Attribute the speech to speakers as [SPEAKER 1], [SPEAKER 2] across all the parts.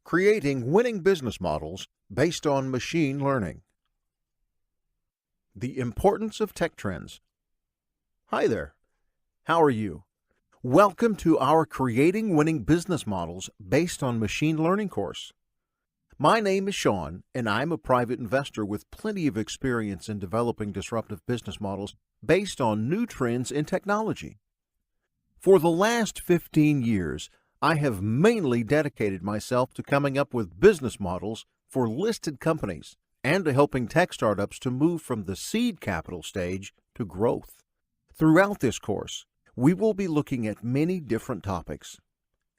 [SPEAKER 1] Creating winning business models based on machine learning. The importance of tech trends. Hi there. How are you? Welcome to our Creating Winning Business Models Based on Machine Learning course. My name is Sean, and I'm a private investor with plenty of experience in developing disruptive business models based on new trends in technology. For the last 15 years, I have mainly dedicated myself to coming up with business models for listed companies and to helping tech startups to move from the seed capital stage to growth. Throughout this course, we will be looking at many different topics.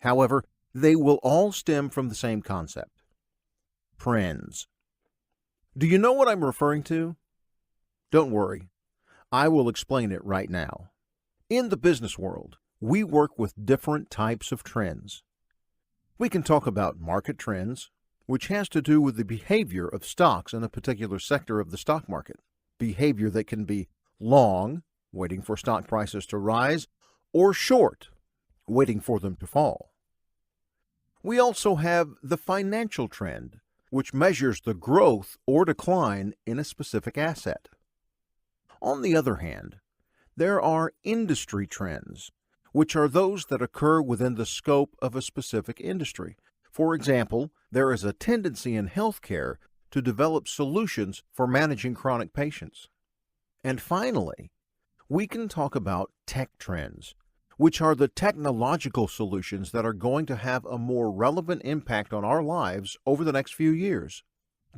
[SPEAKER 1] However, they will all stem from the same concept: trends. Do you know what I'm referring to? Don't worry, I will explain it right now. In the business world, we work with different types of trends. We can talk about market trends, which has to do with the behavior of stocks in a particular sector of the stock market. Behavior that can be long, waiting for stock prices to rise, or short, waiting for them to fall. We also have the financial trend, which measures the growth or decline in a specific asset. On the other hand, there are industry trends, which are those that occur within the scope of a specific industry. For example, there is a tendency in healthcare to develop solutions for managing chronic patients. And finally, we can talk about tech trends, which are the technological solutions that are going to have a more relevant impact on our lives over the next few years.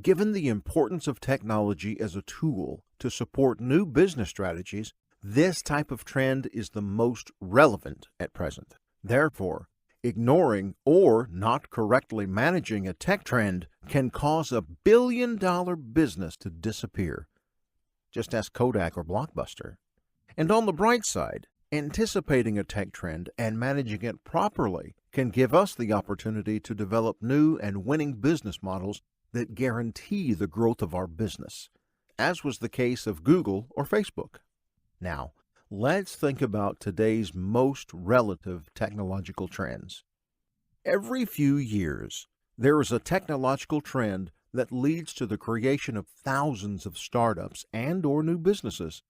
[SPEAKER 1] Given the importance of technology as a tool to support new business strategies, this type of trend is the most relevant at present. Therefore, ignoring or not correctly managing a tech trend can cause a billion-dollar business to disappear. Just ask Kodak or Blockbuster. And on the bright side, anticipating a tech trend and managing it properly can give us the opportunity to develop new and winning business models that guarantee the growth of our business, as was the case of Google or Facebook. Now, let's think about today's most relative technological trends. Every few years, there is a technological trend that leads to the creation of thousands of startups and/or new businesses.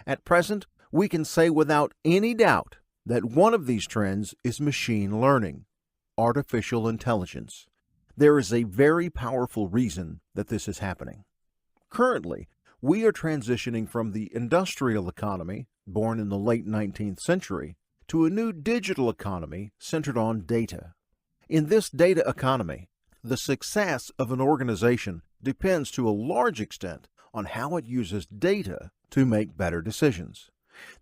[SPEAKER 1] At present, we can say without any doubt that one of these trends is machine learning, artificial intelligence. There is a very powerful reason that this is happening. Currently, we are transitioning from the industrial economy, born in the late 19th century, to a new digital economy centered on data. In this data economy, the success of an organization depends to a large extent on how it uses data to make better decisions.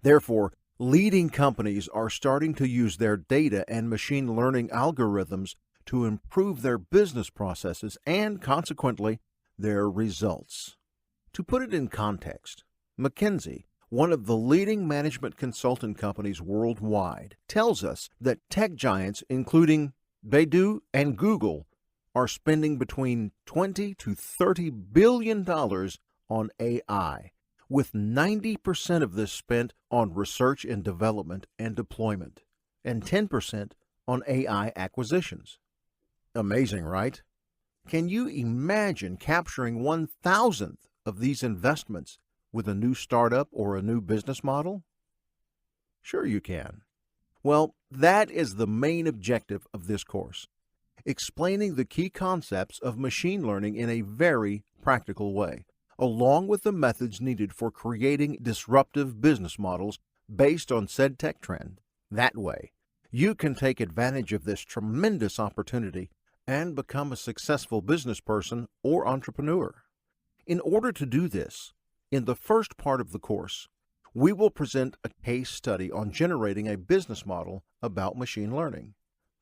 [SPEAKER 1] Therefore, leading companies are starting to use their data and machine learning algorithms to improve their business processes and, consequently, their results. To put it in context, McKinsey, one of the leading management consultant companies worldwide, tells us that tech giants, including Baidu and Google, are spending between $20 to $30 billion on AI, with 90% of this spent on research and development and deployment, and 10% on AI acquisitions. Amazing, right? Can you imagine capturing 1,000th of these investments with a new startup or a new business model? Sure you can. Well, that is the main objective of this course, explaining the key concepts of machine learning in a very practical way, along with the methods needed for creating disruptive business models based on said tech trend. That way, you can take advantage of this tremendous opportunity and become a successful business person or entrepreneur. In order to do this, in the first part of the course, we will present a case study on generating a business model about machine learning.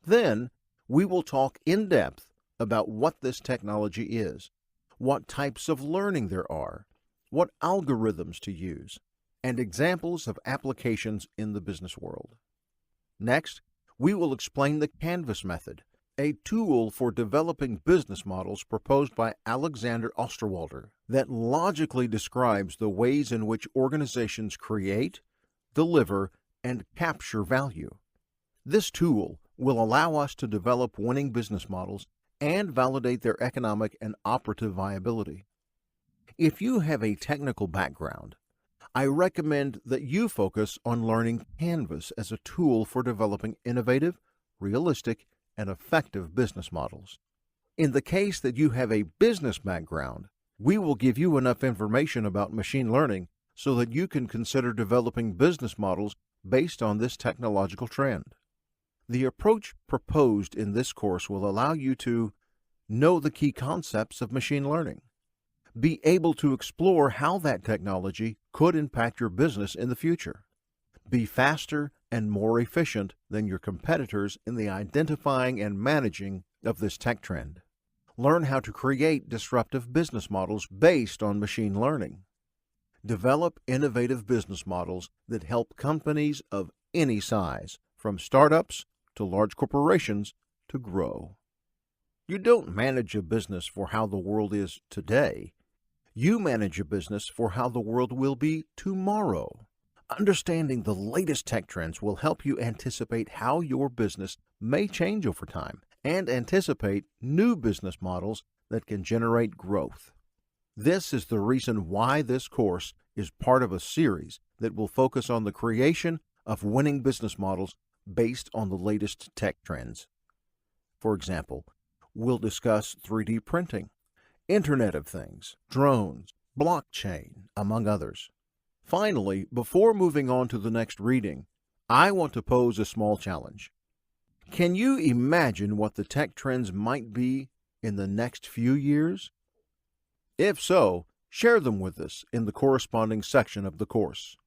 [SPEAKER 1] Then, we will talk in depth about what this technology is, what types of learning there are, what algorithms to use, and examples of applications in the business world. Next, we will explain the Canvas method, a tool for developing business models proposed by Alexander Osterwalder that logically describes the ways in which organizations create, deliver, and capture value. This tool will allow us to develop winning business models and validate their economic and operative viability. If you have a technical background, I recommend that you focus on learning Canvas as a tool for developing innovative, realistic, and effective business models. In the case that you have a business background, we will give you enough information about machine learning so that you can consider developing business models based on this technological trend. The approach proposed in this course will allow you to know the key concepts of machine learning, be able to explore how that technology could impact your business in the future, be faster and more efficient than your competitors in the identifying and managing of this tech trend, learn how to create disruptive business models based on machine learning, develop innovative business models that help companies of any size, from startups to large corporations, to grow. You don't manage a business for how the world is today. You manage a business for how the world will be tomorrow. Understanding the latest tech trends will help you anticipate how your business may change over time and anticipate new business models that can generate growth. This is the reason why this course is part of a series that will focus on the creation of winning business models based on the latest tech trends. For example, we'll discuss 3D printing, Internet of Things, drones, blockchain, among others. Finally, before moving on to the next reading, I want to pose a small challenge. Can you imagine what the tech trends might be in the next few years? If so, share them with us in the corresponding section of the course.